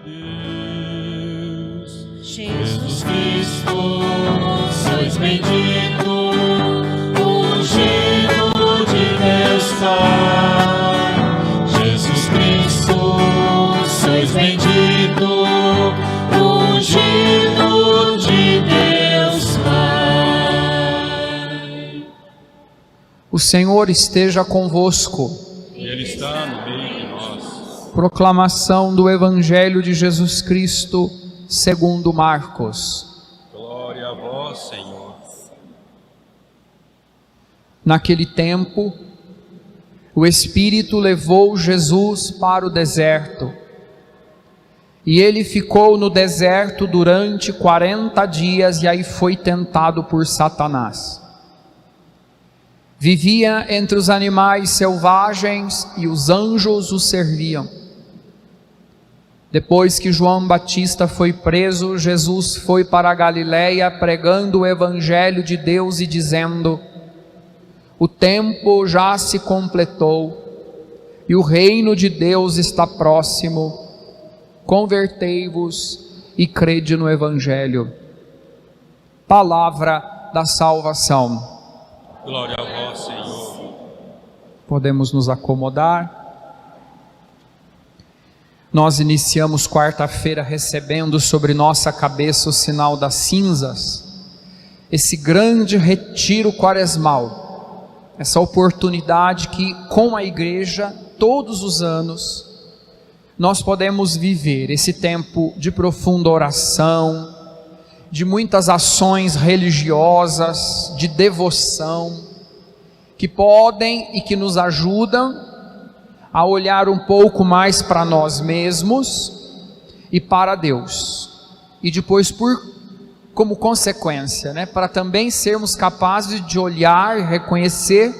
Deus. Jesus Cristo, sois bendito, ungido de Deus Pai. Jesus Cristo, sois bendito, ungido de Deus Pai. O Senhor esteja convosco. Ele está no meio de nós. Proclamação do Evangelho de Jesus Cristo segundo Marcos. Glória a vós, Senhor. Naquele tempo, o Espírito levou Jesus para o deserto, e ele ficou no deserto durante 40 dias, e aí foi tentado por Satanás. Vivia entre os animais selvagens, e os anjos o serviam. Depois que João Batista foi preso, Jesus foi para a Galileia pregando o Evangelho de Deus e dizendo: o tempo já se completou e o reino de Deus está próximo. Convertei-vos e crede no Evangelho. Palavra da salvação. Glória a vós, Senhor. Podemos nos acomodar. Nós iniciamos quarta-feira recebendo sobre nossa cabeça o sinal das cinzas, esse grande retiro quaresmal, essa oportunidade que com a igreja, todos os anos, nós podemos viver esse tempo de profunda oração, de muitas ações religiosas, de devoção, que podem e que nos ajudam a olhar um pouco mais para nós mesmos e para Deus, e depois como consequência, para também sermos capazes de olhar e reconhecer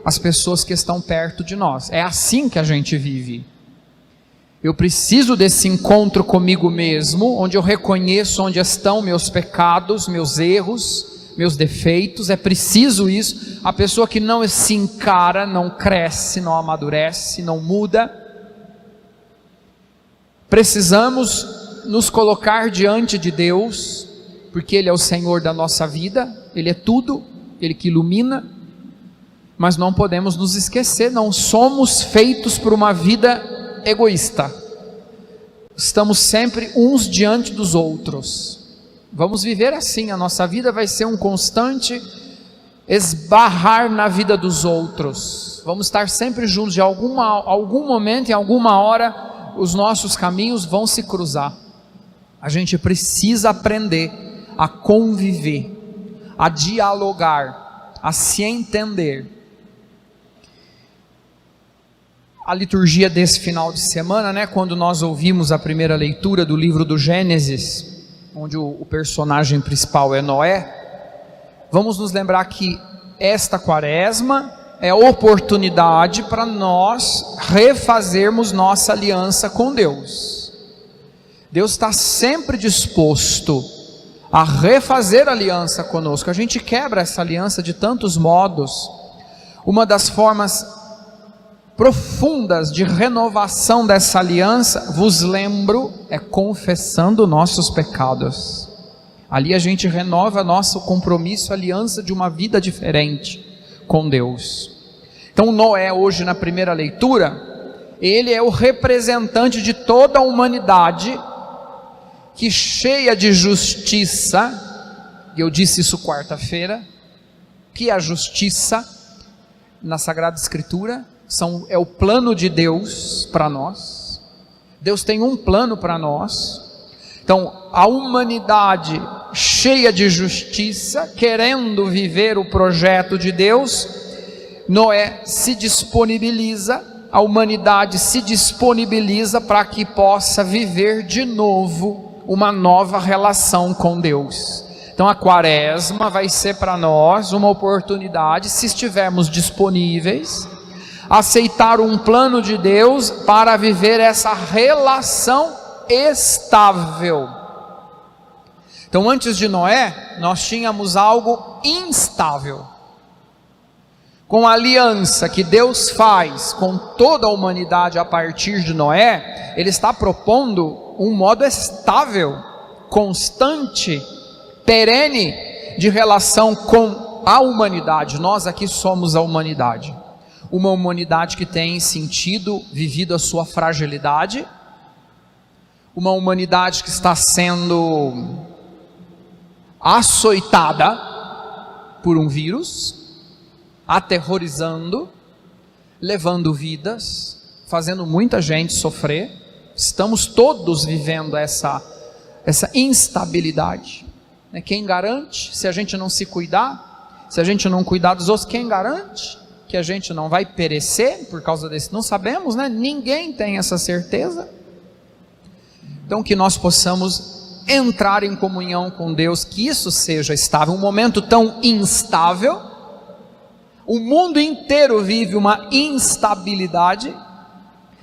as pessoas que estão perto de nós. É assim que a gente vive. Eu preciso desse encontro comigo mesmo, onde eu reconheço onde estão meus pecados, meus erros, meus defeitos. É preciso isso. A pessoa que não se encara, não cresce, não amadurece, não muda. Precisamos nos colocar diante de Deus, porque Ele é o Senhor da nossa vida, Ele é tudo, Ele que ilumina, mas não podemos nos esquecer, não somos feitos por uma vida egoísta, estamos sempre uns diante dos outros. Vamos viver assim, a nossa vida vai ser um constante esbarrar na vida dos outros, vamos estar sempre juntos, de algum momento, em alguma hora, os nossos caminhos vão se cruzar. A gente precisa aprender a conviver, a dialogar, a se entender. A liturgia desse final de semana, quando nós ouvimos a primeira leitura do livro do Gênesis, onde o personagem principal é Noé, vamos nos lembrar que esta quaresma é oportunidade para nós refazermos nossa aliança com Deus. Deus está sempre disposto a refazer a aliança conosco. A gente quebra essa aliança de tantos modos. Uma das formas profundas de renovação dessa aliança, vos lembro, é confessando nossos pecados. Ali a gente renova nosso compromisso, aliança de uma vida diferente com Deus. Então Noé, hoje na primeira leitura, ele é o representante de toda a humanidade, que cheia de justiça, e eu disse isso quarta-feira, que a justiça na Sagrada Escritura é o plano de Deus para nós. Deus tem um plano para nós. Então a humanidade cheia de justiça, querendo viver o projeto de Deus, Noé se disponibiliza, a humanidade se disponibiliza para que possa viver de novo uma nova relação com Deus. Então a quaresma vai ser para nós uma oportunidade, se estivermos disponíveis, aceitar um plano de Deus para viver essa relação estável. Então antes de Noé, nós tínhamos algo instável. com a aliança que Deus faz com toda a humanidade a partir de Noé, Ele está propondo um modo estável, constante, perene de relação com a humanidade. Nós aqui somos a humanidade. Uma humanidade que tem sentido, vivido a sua fragilidade, uma humanidade que está sendo açoitada por um vírus, aterrorizando, levando vidas, fazendo muita gente sofrer. Estamos todos vivendo essa instabilidade. Quem garante, se a gente não se cuidar, se a gente não cuidar dos outros, quem garante que a gente não vai perecer por causa desse? Não sabemos, né? Ninguém tem essa certeza. Então que nós possamos entrar em comunhão com Deus, que isso seja estável. Um momento tão instável, o mundo inteiro vive uma instabilidade,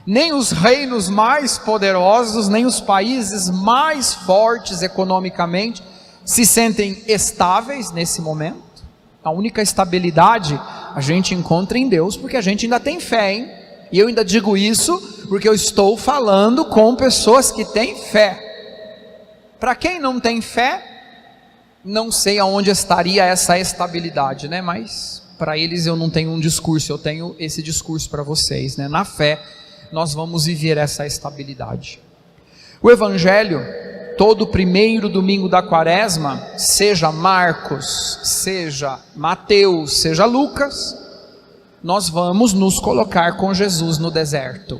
nem os reinos mais poderosos, nem os países mais fortes economicamente se sentem estáveis nesse momento. A única estabilidade a gente encontra em Deus, porque a gente ainda tem fé, hein? E eu ainda digo isso porque eu estou falando com pessoas que têm fé. Para quem não tem fé, não sei aonde estaria essa estabilidade, né? Mas para eles eu não tenho um discurso, eu tenho esse discurso para vocês, né? Na fé nós vamos viver essa estabilidade. O Evangelho, todo primeiro domingo da quaresma, seja Marcos, seja Mateus, seja Lucas, nós vamos nos colocar com Jesus no deserto.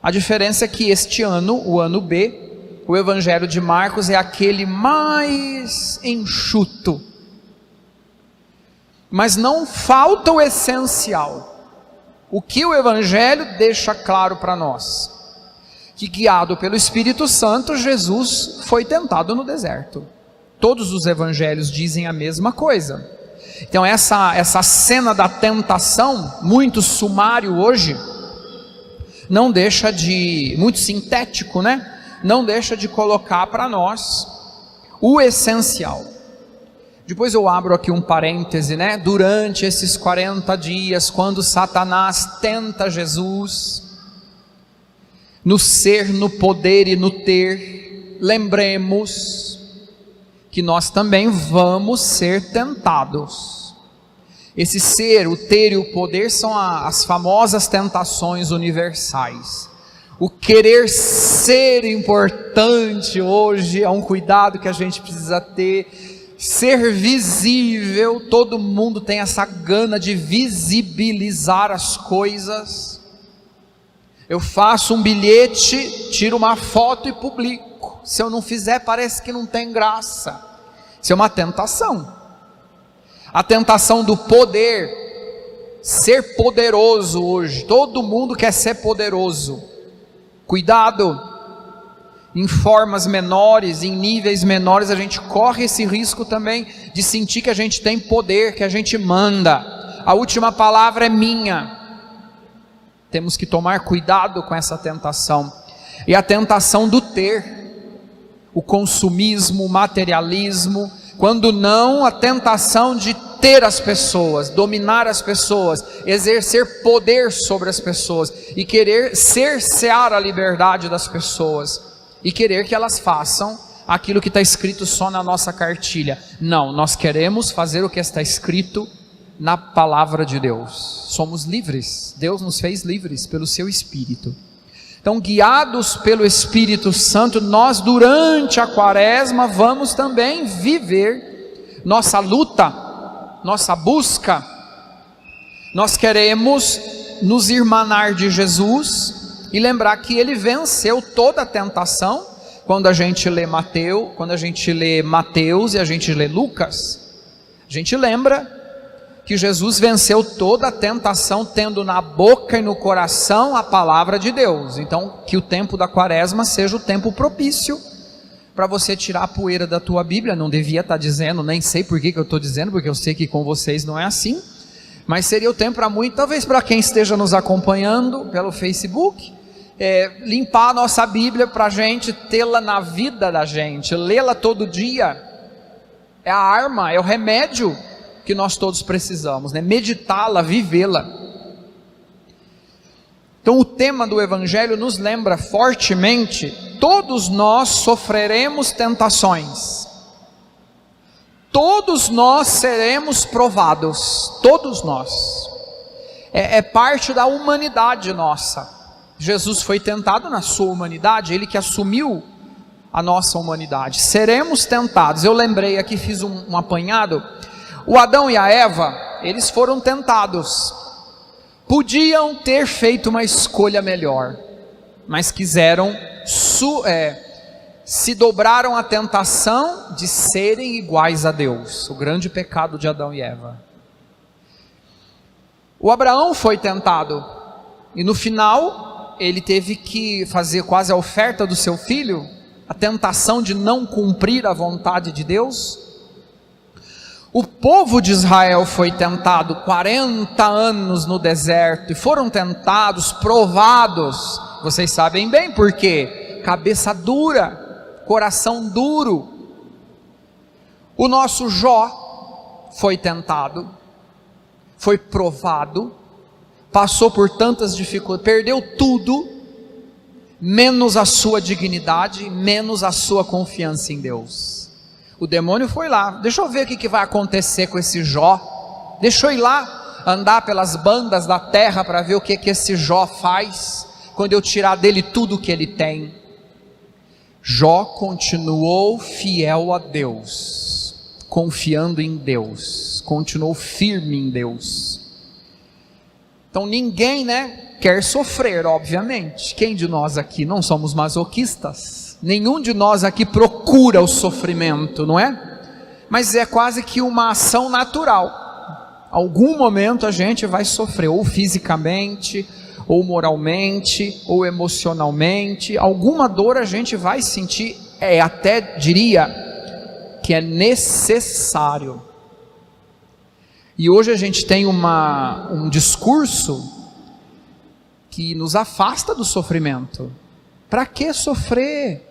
A diferença é que este ano, o ano B, o Evangelho de Marcos é aquele mais enxuto, mas não falta o essencial. O que o Evangelho deixa claro para nós? Que guiado pelo Espírito Santo, Jesus foi tentado no deserto. Todos os evangelhos dizem a mesma coisa. Então essa cena da tentação, muito sumário hoje, não deixa de, muito sintético, né? Não deixa de colocar para nós o essencial. Depois eu abro aqui um parêntese, né? Durante esses 40 dias, quando Satanás tenta Jesus, no ser, no poder e no ter, lembremos que nós também vamos ser tentados. Esse ser, o ter e o poder são as famosas tentações universais. O querer ser importante hoje é um cuidado que a gente precisa ter. Ser visível, todo mundo tem essa gana de visibilizar as coisas. Eu faço um bilhete, tiro uma foto e publico. Se eu não fizer, parece que não tem graça. Isso é uma tentação. A tentação do poder, ser poderoso hoje. Todo mundo quer ser poderoso. Cuidado, em formas menores, em níveis menores, a gente corre esse risco também de sentir que a gente tem poder, que a gente manda. A última palavra é minha. Temos que tomar cuidado com essa tentação. E a tentação do ter, o consumismo, o materialismo, quando não a tentação de ter as pessoas, dominar as pessoas, exercer poder sobre as pessoas e querer cercear a liberdade das pessoas e querer que elas façam aquilo que está escrito só na nossa cartilha. Não, nós queremos fazer o que está escrito na palavra de Deus. Somos livres, Deus nos fez livres pelo seu Espírito. Então, guiados pelo Espírito Santo, nós durante a quaresma vamos também viver nossa luta, nossa busca. Nós queremos nos irmanar de Jesus e lembrar que Ele venceu toda a tentação. Quando a gente lê Mateus e a gente lê Lucas, a gente lembra que Jesus venceu toda a tentação, tendo na boca e no coração a palavra de Deus. Então, que o tempo da quaresma seja o tempo propício para você tirar a poeira da tua Bíblia. Não devia estar dizendo, nem sei por que eu estou dizendo, porque eu sei que com vocês não é assim, mas seria o tempo para muito, talvez para quem esteja nos acompanhando pelo Facebook, limpar a nossa Bíblia para a gente tê-la na vida da gente, lê-la todo dia. É a arma, é o remédio que nós todos precisamos, né? Meditá-la, vivê-la. Então o tema do Evangelho nos lembra fortemente: todos nós sofreremos tentações, todos nós seremos provados, todos nós, é parte da humanidade nossa. Jesus foi tentado na sua humanidade, Ele que assumiu a nossa humanidade. Seremos tentados. Eu lembrei aqui, fiz um apanhado. O Adão e a Eva, eles foram tentados. Podiam ter feito uma escolha melhor, mas quiseram, se dobraram à tentação de serem iguais a Deus. O grande pecado de Adão e Eva. O Abraão foi tentado, e no final ele teve que fazer quase a oferta do seu filho, a tentação de não cumprir a vontade de Deus. O povo de Israel foi tentado 40 anos no deserto, e foram tentados, provados, vocês sabem bem por quê: cabeça dura, coração duro. O nosso Jó foi tentado, foi provado, passou por tantas dificuldades, perdeu tudo, menos a sua dignidade, menos a sua confiança em Deus. O demônio foi lá: deixa eu ver o que vai acontecer com esse Jó, deixa eu ir lá andar pelas bandas da terra para ver o que esse Jó faz, quando eu tirar dele tudo o que ele tem. Jó continuou fiel a Deus, confiando em Deus, continuou firme em Deus. Então ninguém, quer sofrer, obviamente. Quem de nós aqui não somos masoquistas? Nenhum de nós aqui procura o sofrimento, não é? Mas é quase que uma ação natural. Algum momento a gente vai sofrer, ou fisicamente, ou moralmente, ou emocionalmente. Alguma dor a gente vai sentir, até diria que é necessário. E hoje a gente tem um discurso que nos afasta do sofrimento. Para que sofrer?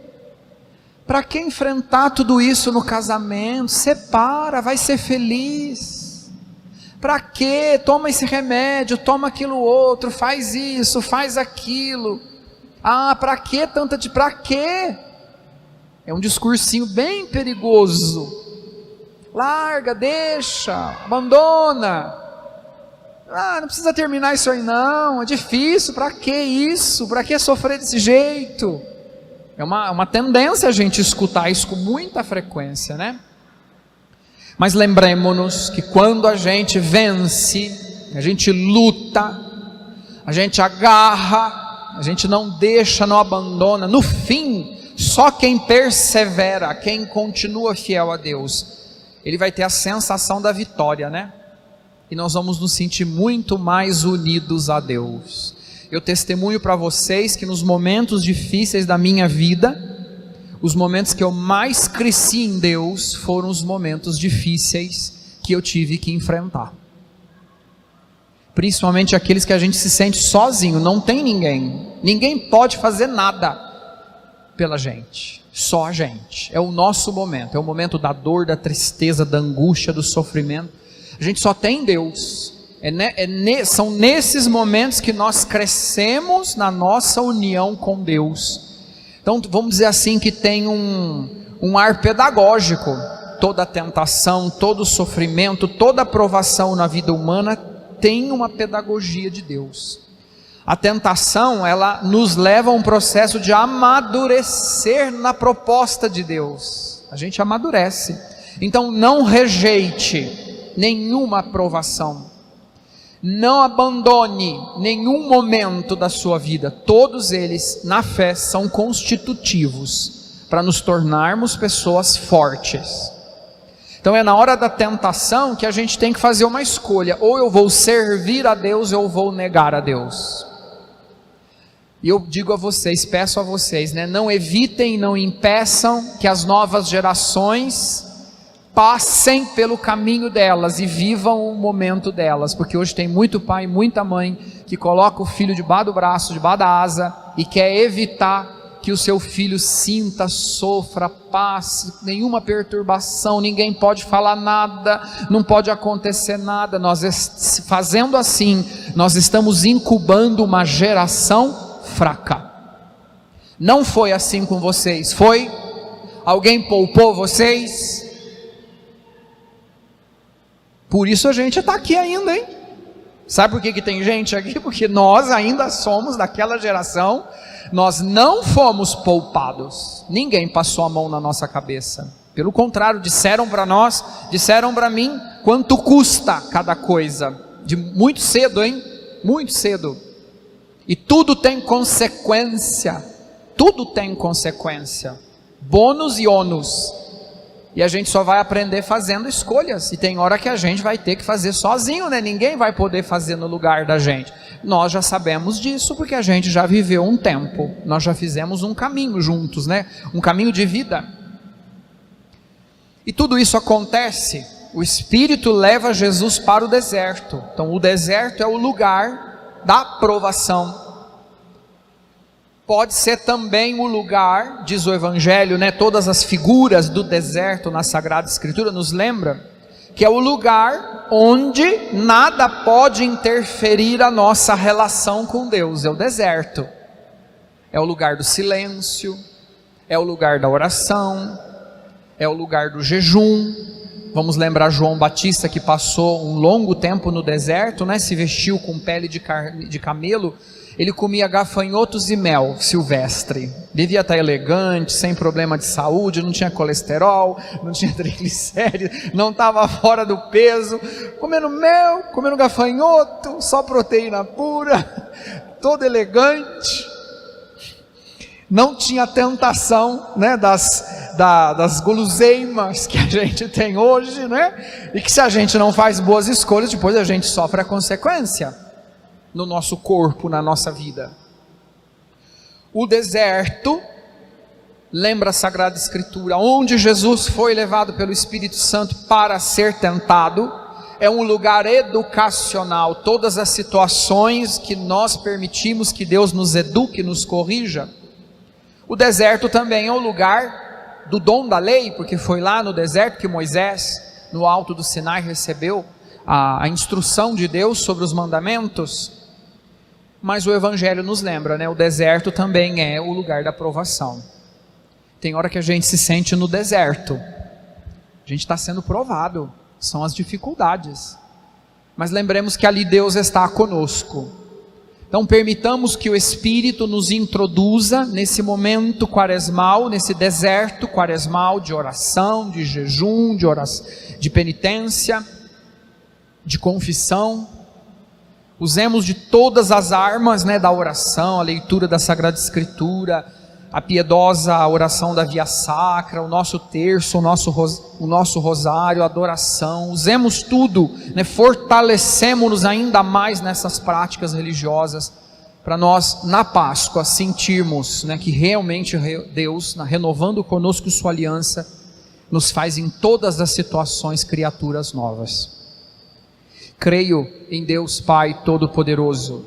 Para que enfrentar tudo isso no casamento? Separa, vai ser feliz. Para que? Toma esse remédio, toma aquilo outro, faz isso, faz aquilo. Para que tanta de... Para que? É um discursinho bem perigoso. Larga, deixa, abandona. Não precisa terminar isso aí não, é difícil, para que isso? Para que sofrer desse jeito? É uma tendência a gente escutar isso com muita frequência, né? Mas lembremos-nos que quando a gente vence, a gente luta, a gente agarra, a gente não deixa, não abandona, no fim, só quem persevera, quem continua fiel a Deus, ele vai ter a sensação da vitória, né? E nós vamos nos sentir muito mais unidos a Deus. Eu testemunho para vocês que nos momentos difíceis da minha vida, os momentos que eu mais cresci em Deus, foram os momentos difíceis que eu tive que enfrentar. Principalmente aqueles que a gente se sente sozinho, não tem ninguém. Ninguém pode fazer nada pela gente. Só a gente. É o nosso momento. É o momento da dor, da tristeza, da angústia, do sofrimento. A gente só tem Deus. São nesses momentos que nós crescemos na nossa união com Deus. Então vamos dizer assim que tem um ar pedagógico. Toda tentação, todo sofrimento, toda provação na vida humana tem uma pedagogia de Deus. A tentação, ela nos leva a um processo de amadurecer na proposta de Deus. A gente amadurece. Então não rejeite nenhuma provação. Não abandone nenhum momento da sua vida. Todos eles, na fé, são constitutivos para nos tornarmos pessoas fortes. Então é na hora da tentação que a gente tem que fazer uma escolha. Ou eu vou servir a Deus, ou eu vou negar a Deus. E eu digo a vocês, peço a vocês, não evitem, não impeçam que as novas gerações passem pelo caminho delas e vivam o momento delas, porque hoje tem muito pai, muita mãe que coloca o filho debaixo do braço, debaixo da asa e quer evitar que que o seu filho sinta, sofra, passe, nenhuma perturbação, ninguém pode falar nada, não pode acontecer nada. Nós fazendo assim, nós estamos incubando uma geração fraca. Não foi assim com vocês, foi? Alguém poupou vocês? Por isso a gente está aqui ainda, hein? Sabe por que tem gente aqui? Porque nós ainda somos daquela geração, nós não fomos poupados, ninguém passou a mão na nossa cabeça, pelo contrário, disseram para nós, disseram para mim, quanto custa cada coisa, de muito cedo, hein? Muito cedo, e tudo tem consequência, bônus e ônus, e a gente só vai aprender fazendo escolhas, e tem hora que a gente vai ter que fazer sozinho, né? Ninguém vai poder fazer no lugar da gente. Nós já sabemos disso, porque a gente já viveu um tempo, nós já fizemos um caminho juntos, né? Um caminho de vida, e tudo isso acontece, o Espírito leva Jesus para o deserto. Então o deserto é o lugar da provação, pode ser também o lugar, diz o Evangelho, né? Todas as figuras do deserto na Sagrada Escritura nos lembram que é o lugar onde nada pode interferir a nossa relação com Deus. É o deserto, é o lugar do silêncio, é o lugar da oração, é o lugar do jejum. Vamos lembrar João Batista, que passou um longo tempo no deserto, né? Se vestiu com pele de camelo. Ele comia gafanhotos e mel silvestre, devia estar elegante, sem problema de saúde, não tinha colesterol, não tinha triglicéridos, não estava fora do peso, comendo mel, comendo gafanhoto, só proteína pura, todo elegante, não tinha tentação, né, das guloseimas que a gente tem hoje, né, e que se a gente não faz boas escolhas, depois a gente sofre a consequência no nosso corpo, na nossa vida. O deserto, lembra a Sagrada Escritura, onde Jesus foi levado pelo Espírito Santo para ser tentado, é um lugar educacional. Todas as situações que nós permitimos que Deus nos eduque, nos corrija. O deserto também é o lugar do dom da lei, porque foi lá no deserto que Moisés, no alto do Sinai, recebeu a instrução de Deus sobre os mandamentos. Mas o Evangelho nos lembra, né? O deserto também é o lugar da provação. Tem hora que a gente se sente no deserto, a gente está sendo provado, são as dificuldades, mas lembremos que ali Deus está conosco. Então permitamos que o Espírito nos introduza nesse momento quaresmal, nesse deserto quaresmal de oração, de jejum, de penitência, de confissão. Usemos de todas as armas, né, da oração, a leitura da Sagrada Escritura, a piedosa oração da Via Sacra, o nosso terço, o nosso rosário, a adoração. Usemos tudo, né, fortalecemos-nos ainda mais nessas práticas religiosas, para nós na Páscoa sentirmos, né, que realmente Deus, renovando conosco sua aliança, nos faz em todas as situações criaturas novas. Creio em Deus Pai Todo-Poderoso,